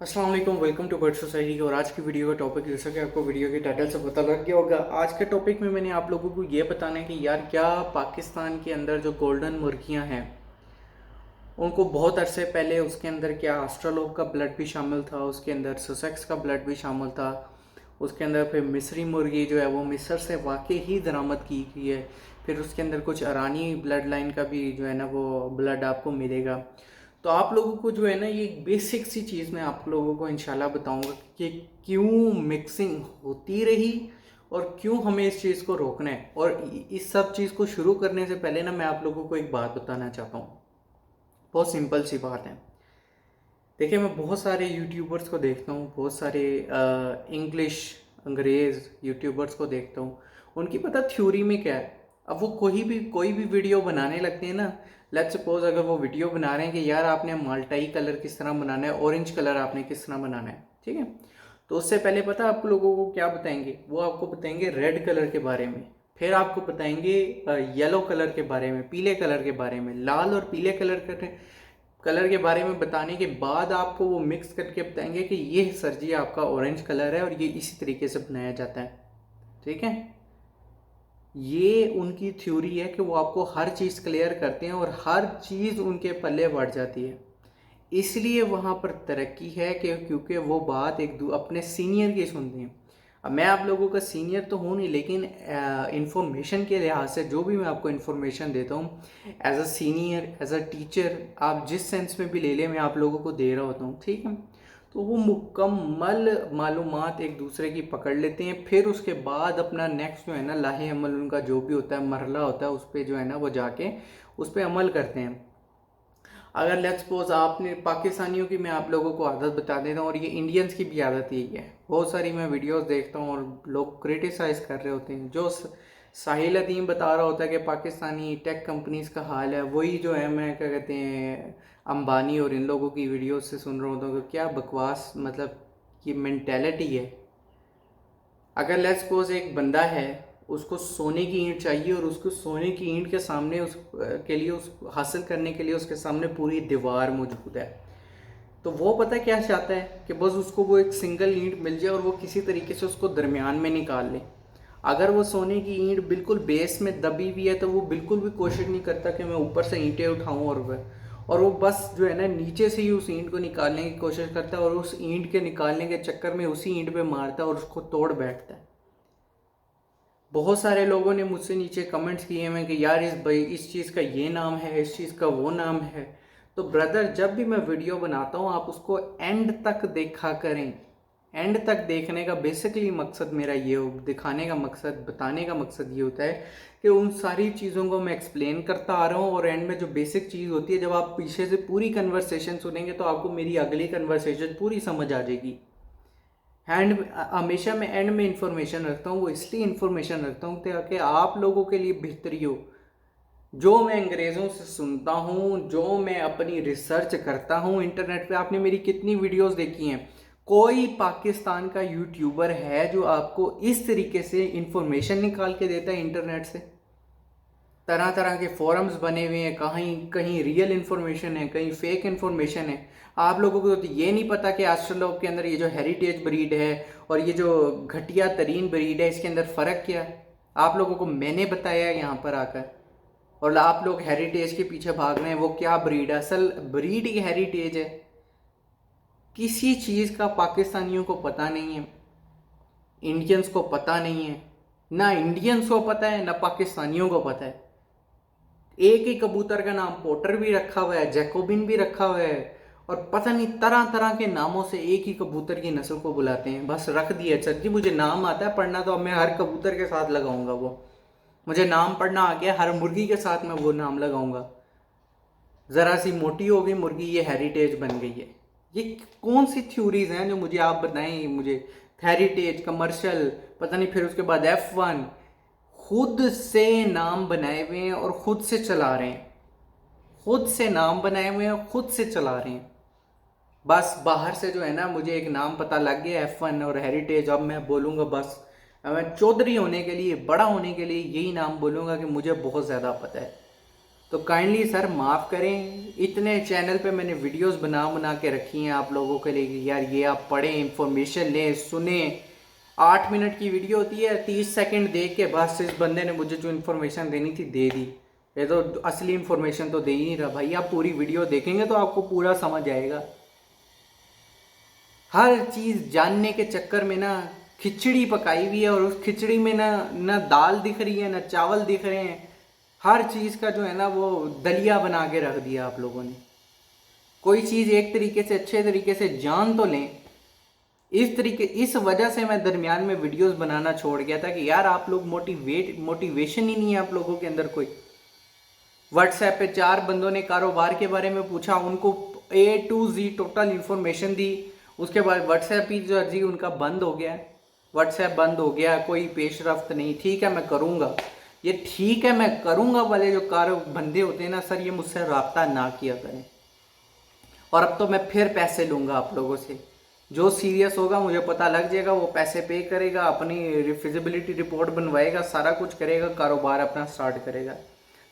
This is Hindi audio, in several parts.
अस्सलाम वालेकुम, वेलकम टू बर्ड सोसाइटी। और आज की वीडियो का टॉपिक, जैसा कि आपको वीडियो के टाइटल से पता लग गया होगा, आज के टॉपिक में मैंने आप लोगों को ये बताना है कि यार क्या पाकिस्तान के अंदर जो गोल्डन मुर्गियां हैं उनको बहुत अरसे पहले उसके अंदर क्या ऑस्ट्रेलोप का ब्लड भी शामिल था, उसके अंदर ससेक्स का ब्लड भी शामिल था, उसके अंदर फिर मिस्री मुर्गी जो है वो मिस्र से वाकई ही दरामद की गई है, फिर उसके अंदर कुछ ईरानी ब्लड लाइन का भी जो है ना वो ब्लड आपको मिलेगा। तो आप लोगों को जो है ना ये बेसिक सी चीज़ मैं आप लोगों को इंशाल्लाह बताऊंगा कि क्यों मिक्सिंग होती रही और क्यों हमें इस चीज़ को रोकना है। और इस सब चीज़ को शुरू करने से पहले ना मैं आप लोगों को एक बात बताना चाहता हूँ। बहुत सिंपल सी बात है। देखिए, मैं बहुत सारे यूट्यूबर्स को देखता हूँ, बहुत सारे इंग्लिश अंग्रेज़ यूट्यूबर्स को देखता हूँ। उनकी पता थ्योरी में क्या है। अब वो कोई भी वीडियो बनाने लगते हैं ना, लेट्स सपोज अगर वो वीडियो बना रहे हैं कि यार आपने माल्टाई कलर किस तरह बनाना है, ऑरेंज कलर आपने किस तरह बनाना है, ठीक है। तो उससे पहले पता है आप लोगों को क्या बताएंगे, वो आपको बताएंगे रेड कलर के बारे में, फिर आपको बताएंगे येलो कलर के बारे में, पीले कलर के बारे में, लाल और पीले कलर के बारे में बताने के बाद आपको वो मिक्स करके बताएंगे कि ये सर जी आपका ऑरेंज कलर है और ये इसी तरीके से बनाया जाता है, ठीक है। ये उनकी थ्योरी है कि वो आपको हर चीज़ क्लियर करते हैं और हर चीज़ उनके पल्ले बढ़ जाती है। इसलिए वहाँ पर तरक्की है कि क्योंकि वो बात अपने सीनियर की सुनते हैं। अब मैं आप लोगों का सीनियर तो हूँ नहीं, लेकिन इंफॉर्मेशन के लिहाज से जो भी मैं आपको इंफॉर्मेशन देता हूँ as a senior, as a teacher, आप जिस सेंस में भी ले लें मैं आप लोगों को दे रहा होता हूँ, ठीक है। तो वो मुकम्मल मालूमात एक दूसरे की पकड़ लेते हैं, फिर उसके बाद अपना नेक्स्ट जो है ना लाहे अमल उनका जो भी होता है, मरला होता है, उस पर जो है ना वो जाके उस पर अमल करते हैं। अगर लेट्स सपोज आपने पाकिस्तानियों की मैं आप लोगों को आदत बता देता हूँ, और ये इंडियंस की भी आदत यही है। बहुत सारी मैं वीडियोस देखता हूँ और लोग क्रिटिसाइज कर रहे होते हैं, जो साहिल अदीम बता रहा होता है कि पाकिस्तानी टेक कंपनीज का हाल है, वही जो है मैं क्या कहते हैं अंबानी और इन लोगों की वीडियोस से सुन रहा होता हूँ कि क्या बकवास, मतलब ये मेंटेलिटी है। अगर लेट्स सपोज एक बंदा है, उसको सोने की ईंट चाहिए और उसको सोने की ईंट के सामने उस के लिए उस हासिल करने के लिए उसके सामने पूरी दीवार मौजूद है, तो वो पता क्या चाहता है कि बस उसको वो एक सिंगल ईंट मिल जाए और वो किसी तरीके से उसको दरमियान में निकाल ले। अगर वो सोने की ईंट बिल्कुल बेस में दबी हुई है तो वो बिल्कुल भी कोशिश नहीं करता कि मैं ऊपर से ईंटें उठाऊं, और वो बस जो है ना नीचे से ही उस ईंट को निकालने की कोशिश करता है और उस ईंट के निकालने के चक्कर में उसी ईंट पे मारता है और उसको तोड़ बैठता है। बहुत सारे लोगों ने मुझसे नीचे कमेंट्स किए हैं कि यार इस चीज़ का ये नाम है, इस चीज़ का वो नाम है। तो ब्रदर, जब भी मैं वीडियो बनाता हूँ आप उसको एंड तक देखा करें। एंड तक देखने का बेसिकली मकसद मेरा ये दिखाने का मकसद, बताने का मकसद ये होता है कि उन सारी चीज़ों को मैं एक्सप्लेन करता आ रहा हूँ, और एंड में जो बेसिक चीज़ होती है, जब आप पीछे से पूरी कन्वर्सेशन सुनेंगे तो आपको मेरी अगली कन्वर्सेशन पूरी समझ आ जाएगी। एंड हमेशा मैं एंड में इंफॉर्मेशन रखता हूँ, वो इसलिए इंफॉर्मेशन रखता हूँ ताकि आप लोगों के लिए बेहतरी हो। जो मैं अंग्रेज़ों से सुनता हूँ, जो मैं अपनी रिसर्च करता हूँ इंटरनेट पे, आपने मेरी कितनी वीडियोस देखी हैं, कोई पाकिस्तान का यूट्यूबर है जो आपको इस तरीके से इंफॉर्मेशन निकाल के देता है इंटरनेट से। तरह तरह के फोरम्स बने हुए हैं, कहीं कहीं रियल इन्फॉर्मेशन है, कहीं फेक इन्फॉर्मेशन है। आप लोगों को तो ये नहीं पता कि ऑस्ट्रेलोप के अंदर ये जो हेरिटेज ब्रीड है और ये जो घटिया तरीन ब्रीड है, इसके अंदर फ़र्क क्या है। आप लोगों को मैंने बताया यहाँ पर आकर, और आप लोग हेरिटेज के पीछे भाग रहे हैं। वो क्या ब्रीड है, असल ब्रीड ही हेरिटेज है। किसी चीज़ का पाकिस्तानियों को पता नहीं है, इंडियंस को पता नहीं है, ना इंडियंस को पता है ना पाकिस्तानियों को पता है। एक ही कबूतर का नाम पोटर भी रखा हुआ है, जैकोबिन भी रखा हुआ है, और पता नहीं तरह तरह के नामों से एक ही कबूतर की नस्ल को बुलाते हैं। बस रख दिया, सर जी मुझे नाम आता है पढ़ना, तो अब मैं हर कबूतर के साथ लगाऊंगा वो। मुझे नाम पढ़ना आ गया, हर मुर्गी के साथ मैं वो नाम लगाऊंगा। ज़रा सी मोटी हो गई मुर्गी, ये हेरिटेज बन गई है। ये कौन सी थ्योरीज हैं जो मुझे आप बताएं मुझे। हेरिटेज, कमर्शियल, पता नहीं, फिर उसके बाद F1, खुद से नाम बनाए हुए हैं और खुद से चला रहे हैं। खुद से नाम बनाए हुए हैं और खुद से चला रहे हैं। बस बाहर से जो है ना मुझे एक नाम पता लग गया F1 और हेरिटेज, अब मैं बोलूँगा बस, अब मैं चौधरी होने के लिए, बड़ा होने के लिए यही नाम बोलूँगा कि मुझे बहुत ज़्यादा पता है। तो काइंडली सर माफ़ करें, इतने चैनल पे मैंने वीडियोस बना के रखी हैं आप लोगों के लिए कि यार ये आप पढ़ें, इंफॉर्मेशन लें, सुने। 8 मिनट की वीडियो होती है, 30 सेकंड देख के बस इस बंदे ने मुझे जो इन्फॉर्मेशन देनी थी दे दी। ये तो असली इन्फॉर्मेशन तो दे ही नहीं रहा भाई। आप पूरी वीडियो देखेंगे तो आपको पूरा समझ आएगा। हर चीज़ जानने के चक्कर में ना खिचड़ी पकाई हुई है, और उस खिचड़ी में ना ना दाल दिख रही है ना चावल दिख रहे हैं। हर चीज़ का जो है ना वो दलिया बना के रख दिया आप लोगों ने। कोई चीज़ एक तरीके से अच्छे तरीके से जान तो लें। इस वजह से मैं दरमियान में वीडियोस बनाना छोड़ गया था कि यार आप लोग मोटिवेशन ही नहीं है आप लोगों के अंदर कोई। व्हाट्सएप पे 4 बंदों ने कारोबार के बारे में पूछा, उनको A to Z total information दी। उसके बाद व्हाट्सएप ही जो जी उनका बंद हो गया। व्हाट्सएप बंद हो गया, कोई पेशरफ्त नहीं। ठीक है मैं करूँगा, ये ठीक है मैं करूँगा वाले जो बंदे होते हैं ना सर, ये मुझसे रब्ता ना किया करें। और अब तो मैं फिर पैसे लूँगा आप लोगों से। जो सीरियस होगा मुझे पता लग जाएगा, वो पैसे पे करेगा, अपनी फिजिबिलिटी रिपोर्ट बनवाएगा, सारा कुछ करेगा, कारोबार अपना स्टार्ट करेगा।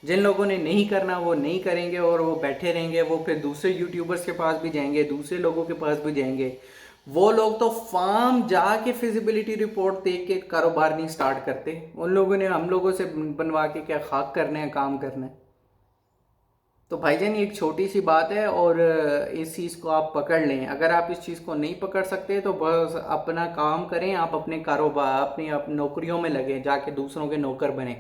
जिन लोगों ने नहीं करना वो नहीं करेंगे और वो बैठे रहेंगे। वो फिर दूसरे यूट्यूबर्स के पास भी जाएंगे, दूसरे लोगों के पास भी जाएंगे। वो लोग तो फार्म जाके फिजिबिलिटी रिपोर्ट देख के कारोबार नहीं स्टार्ट करते। उन लोगों ने हम लोगों से बनवा के क्या खाक करना है, काम करना है। तो भाईजान ये एक छोटी सी बात है, और इस चीज़ को आप पकड़ लें। अगर आप इस चीज़ को नहीं पकड़ सकते तो बस अपना काम करें, आप अपने कारोबार अपनी नौकरियों में लगे, जाके दूसरों के नौकर बने।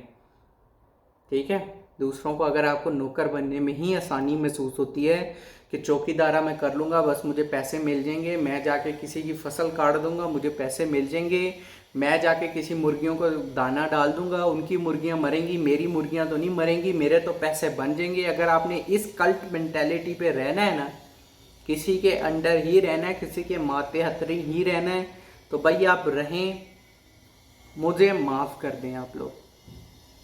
ठीक है, दूसरों को अगर आपको नौकर बनने में ही आसानी महसूस होती है कि चौकीदारा मैं कर लूँगा, बस मुझे पैसे मिल जाएंगे, मैं जाके किसी की फसल काट दूंगा मुझे पैसे मिल जाएंगे, मैं जाके किसी मुर्गियों को दाना डाल दूंगा, उनकी मुर्गियां मरेंगी, मेरी मुर्गियां तो नहीं मरेंगी, मेरे तो पैसे बन जाएंगे। अगर आपने इस कल्ट मेंटेलिटी पे रहना है ना, किसी के अंडर ही रहना है, किसी के माते हथरी ही रहना है, तो भाई आप रहें, मुझे माफ़ कर दें आप लोग।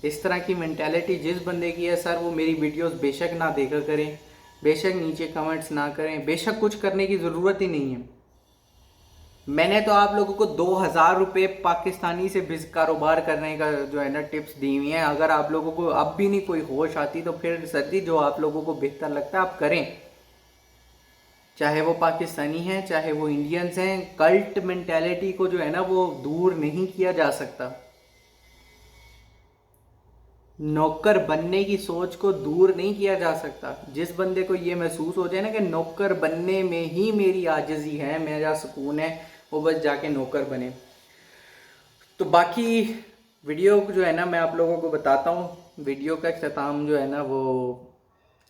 इस तरह की मेंटेलिटी जिस बंदे की है सर, वो मेरी वीडियोस बेशक ना देखा करें, बेशक नीचे कमेंट्स ना करें, बेशक कुछ करने की ज़रूरत ही नहीं है। मैंने तो आप लोगों को 2000 रुपये पाकिस्तानी से कारोबार करने का जो है ना टिप्स दी हुई हैं। अगर आप लोगों को अब भी नहीं कोई होश आती तो फिर सर्दी जो आप लोगों को बेहतर लगता है आप करें, चाहे वो पाकिस्तानी हैं चाहे वो इंडियंस हैं। कल्ट मेंटेलिटी को जो है ना वो दूर नहीं किया जा सकता। नौकर बनने की सोच को दूर नहीं किया जा सकता। जिस बंदे को ये महसूस हो जाए ना कि नौकर बनने में ही मेरी आजिज़ी है, मेरा सुकून है, वो बस जाके नौकर बने। तो बाकी वीडियो जो है ना मैं आप लोगों को बताता हूँ। वीडियो का अख्ताम जो है ना वो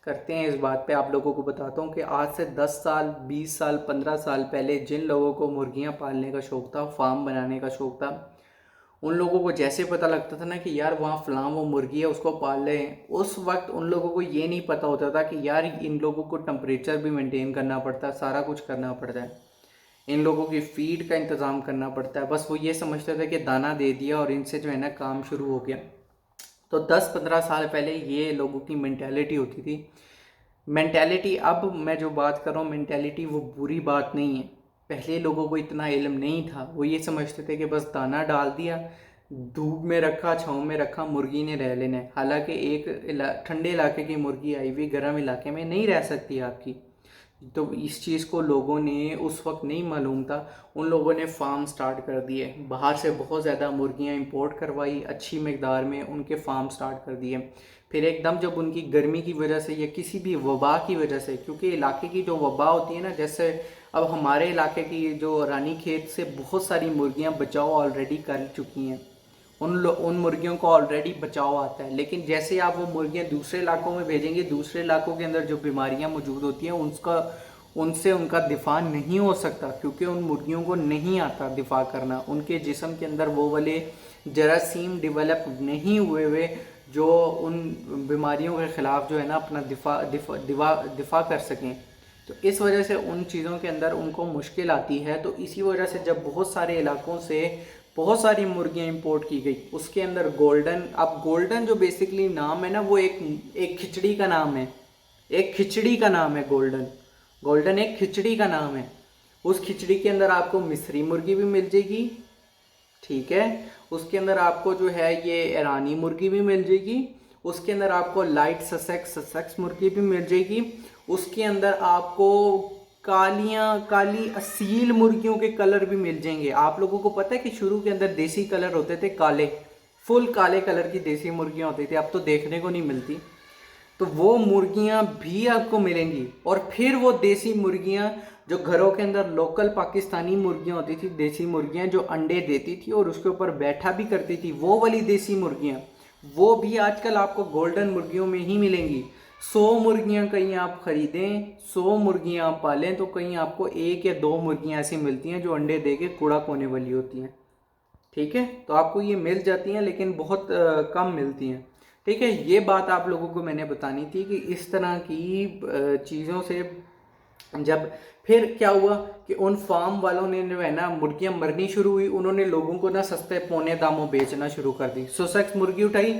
करते हैं, इस बात पे आप लोगों को बताता हूँ कि आज से 10 साल 20 साल 15 साल पहले जिन लोगों को मुर्गियाँ पालने का शौक़ था, फार्म बनाने का शौक़ था, उन लोगों को जैसे पता लगता था ना कि यार वहाँ फलां वो मुर्गी है उसको पाल रहे हैं, उस वक्त उन लोगों को ये नहीं पता होता था कि यार इन लोगों को टेम्परेचर भी मेंटेन करना पड़ता है, सारा कुछ करना पड़ता है, इन लोगों की फीड का इंतज़ाम करना पड़ता है। बस वो ये समझते थे कि दाना दे दिया और इनसे जो है ना काम शुरू हो गया। तो 10-15 साल पहले ये लोगों की मैंटेलिटी होती थी। मैंटेलिटी, अब मैं जो बात कर रहा हूँ मैंटेलिटी, वो बुरी बात नहीं है। पहले लोगों को इतना इल्म नहीं था, वो ये समझते थे कि बस दाना डाल दिया, धूप में रखा, छाँव में रखा, मुर्गी ने रह लेना है। हालांकि एक ठंडे इलाके की मुर्गी आई हुई गर्म इलाके में नहीं रह सकती आपकी। तो इस चीज़ को लोगों ने उस वक्त नहीं मालूम था, उन लोगों ने फार्म स्टार्ट कर दिए, बाहर से बहुत ज़्यादा मुर्गियाँ इंपोर्ट करवाई, अच्छी मकदार में उनके फार्म स्टार्ट कर दिए। फिर एकदम जब उनकी गर्मी की वजह से या किसी भी वबा की वजह से, क्योंकि इलाके की जो वबा होती है ना, जैसे अब हमारे इलाके की जो रानी खेत से बहुत सारी मुर्गियाँ बचाव ऑलरेडी कर चुकी हैं, उन मुर्गियों को ऑलरेडी बचाव आता है। लेकिन जैसे आप वो मुर्गियाँ दूसरे इलाकों में भेजेंगे, दूसरे इलाकों के अंदर जो बीमारियाँ मौजूद होती हैं उनसे उनका दिफा नहीं हो सकता, क्योंकि उन मुर्गियों को नहीं आता दिफा करना। उनके जिस्म के अंदर वो वाले जरासीम डेवलप नहीं हुए जो उन बीमारियों के ख़िलाफ़ जो है ना अपना दिफा कर सकें। तो इस वजह से उन चीज़ों के अंदर उनको मुश्किल आती है। तो इसी वजह से जब बहुत सारे इलाकों से बहुत सारी मुर्गियाँ इंपोर्ट की गई, उसके अंदर गोल्डन, अब गोल्डन जो बेसिकली नाम है ना वो एक खिचड़ी का नाम है, एक खिचड़ी का नाम है गोल्डन एक खिचड़ी का नाम है। उस खिचड़ी के अंदर आपको मिस्री मुर्गी भी मिल जाएगी, ठीक है, उसके अंदर आपको जो है ये ईरानी मुर्गी भी मिल जाएगी, उसके अंदर आपको लाइट ससेक्स मुर्गी भी मिल जाएगी। उसके अंदर आपको काली असील मुर्गियों के कलर भी मिल जाएंगे। आप लोगों को पता है कि शुरू के अंदर देसी कलर होते थे, काले, फुल काले कलर की देसी मुर्गियां होती थी, अब तो देखने को नहीं मिलती। तो वो मुर्गियां भी आपको मिलेंगी। और फिर वो देसी मुर्गियां जो घरों के अंदर लोकल पाकिस्तानी मुर्गियां होती थी, देसी मुर्गियां जो अंडे देती थी और उसके ऊपर बैठा भी करती थी, वो वाली देसी मुर्गियां, वो भी आजकल आपको गोल्डन मुर्गियों में ही मिलेंगी। 100 मुर्गियां कहीं आप खरीदें, 100 मुर्गियां आप पालें तो कहीं आपको 1 या 2 मुर्गियां ऐसी मिलती हैं जो अंडे दे के कूड़ा कोने वाली होती हैं। ठीक है, तो आपको ये मिल जाती हैं लेकिन बहुत कम मिलती हैं। ठीक है, ये बात आप लोगों को मैंने बतानी थी कि इस तरह की चीज़ों से जब फिर क्या हुआ कि उन फार्म वालों ने जो है ना मुर्गियां मरनी शुरू हुई, उन्होंने लोगों को ना सस्ते पौने दामों बेचना शुरू कर दी। ससेक्स मुर्गी उठाई,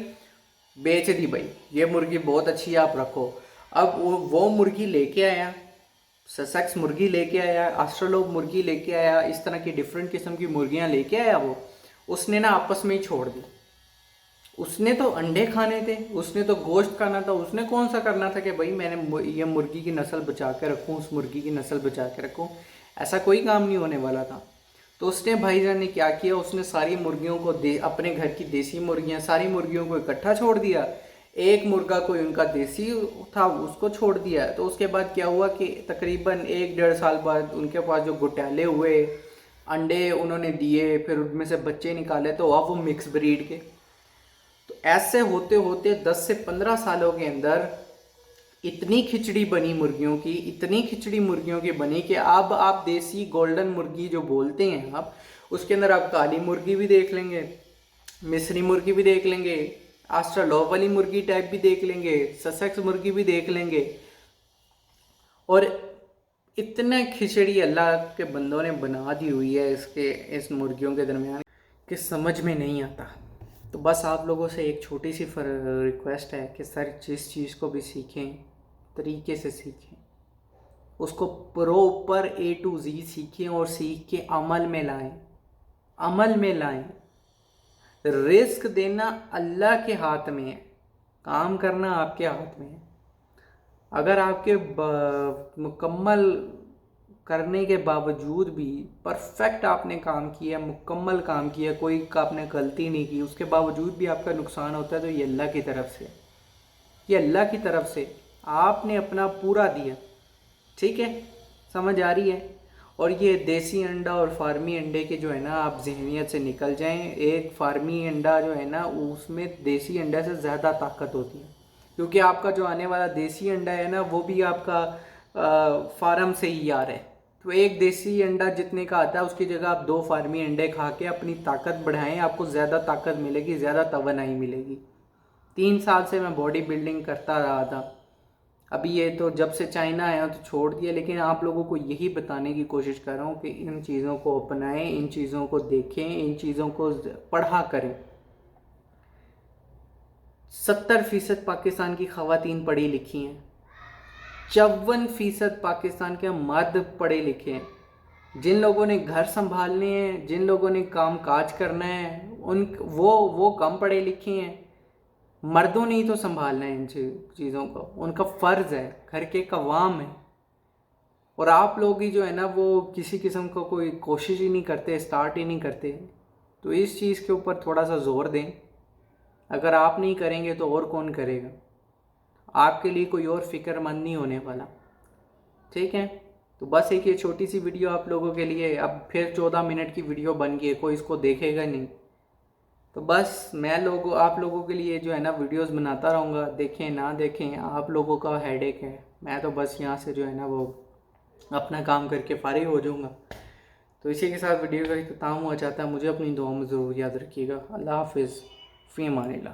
बेच दी, भाई ये मुर्गी बहुत अच्छी है, आप रखो। अब वो मुर्गी लेके आया, ससेक्स मुर्गी लेके आया, ऑस्ट्रेलोप मुर्गी लेके आया, इस तरह की डिफरेंट किस्म की मुर्गियां लेके आया। वो उसने ना आपस में ही छोड़ दी। उसने तो अंडे खाने थे, उसने तो गोश्त खाना था, उसने कौन सा करना था कि भाई मैंने ये मुर्गी की नस्ल बचा के रखूँ, उस मुर्गी की नस्ल बचा के रखूँ। ऐसा कोई काम नहीं होने वाला था। तो उसने भाईजान ने क्या किया, उसने सारी मुर्गियों को अपने घर की देसी मुर्गियाँ सारी मुर्गियों को इकट्ठा छोड़ दिया। एक मुर्गा कोई उनका देसी था उसको छोड़ दिया। तो उसके बाद क्या हुआ कि तकरीबन 1-1.5 साल बाद उनके पास जो घोटाले हुए, अंडे उन्होंने दिए, फिर उनमें से बच्चे निकाले, तो अब वो मिक्स ब्रीड के। तो ऐसे होते होते 10 से 15 सालों के अंदर इतनी खिचड़ी बनी मुर्गियों की, इतनी खिचड़ी मुर्गियों की बनी कि अब आप देसी गोल्डन मुर्गी जो बोलते हैं आप, उसके अंदर आप काली मुर्गी भी देख लेंगे, मिस्री मुर्गी भी देख लेंगे, ऑस्ट्रेलोप वाली मुर्गी टाइप भी देख लेंगे, ससेक्स मुर्गी भी देख लेंगे। और इतने खिचड़ी अल्लाह के बंदों ने बना दी हुई है इस मुर्गियों के दरमियान कि समझ में नहीं आता। तो बस आप लोगों से एक छोटी सी रिक्वेस्ट है कि सर जिस चीज़ को भी सीखें तरीके से सीखें, उसको प्रॉपर A to Z सीखें और सीख के अमल में लाएं, अमल में लाएं। रिस्क देना अल्लाह के हाथ में है, काम करना आपके हाथ में है। अगर आपके मुकम्मल करने के बावजूद भी परफेक्ट आपने काम किया, मुकम्मल काम किया, कोई आपने गलती नहीं की, उसके बावजूद भी आपका नुकसान होता है, तो ये अल्लाह की तरफ से, ये अल्लाह की तरफ से आपने अपना पूरा दिया। ठीक है, समझ आ रही है। और ये देसी अंडा और फार्मी अंडे के जो है ना, आप जहनीत से निकल जाएं। एक फार्मी अंडा जो है ना, उसमें देसी अंडा से ज़्यादा ताकत होती है, क्योंकि आपका जो आने वाला देसी अंडा है ना, वो भी आपका फार्म से ही आ रहा है। तो एक देसी अंडा जितने का आता है, उसकी जगह आप 2 फार्मी अंडे खा के अपनी ताकत बढ़ाएं, आपको ज़्यादा ताकत मिलेगी, ज़्यादा तवानाई मिलेगी। 3 साल से मैं बॉडी बिल्डिंग करता रहा था, अभी ये तो जब से चाइना आया तो छोड़ दिया, लेकिन आप लोगों को यही बताने की कोशिश कर रहा हूँ कि इन चीज़ों को अपनाएं, इन चीज़ों को देखें, इन चीज़ों को पढ़ा करें। 70% पाकिस्तान की ख़वातीन पढ़ी लिखी हैं, 54% पाकिस्तान के मर्द पढ़े लिखे हैं। जिन लोगों ने घर संभालने हैं, जिन लोगों ने काम काज करना है, वो कम पढ़े लिखे हैं। मर्दों ने ही तो संभालना है इन चीज़ों को, उनका फ़र्ज़ है, घर के कवाम है। और आप लोग ही जो है ना, वो किसी किस्म का कोई कोशिश ही नहीं करते, स्टार्ट ही नहीं करते। तो इस चीज़ के ऊपर थोड़ा सा ज़ोर दें। अगर आप नहीं करेंगे तो और कौन करेगा? आपके लिए कोई और फ़िक्रमंद नहीं होने वाला। ठीक है, तो बस एक ये छोटी सी वीडियो आप लोगों के लिए। अब फिर 14 मिनट की वीडियो बन गई है, कोई इसको देखेगा नहीं। तो बस आप लोगों के लिए जो है ना वीडियोस बनाता रहूँगा, देखें ना देखें आप लोगों का हेडेक है। मैं तो बस यहाँ से जो है ना वो अपना काम करके फारिग हो जाऊँगा। तो इसी के साथ वीडियो का इख्तिताम हुआ चाहता है। मुझे अपनी दुआ में ज़रूर याद रखिएगा। अल्लाह हाफिज़, फ़ी अमानिल्लाह।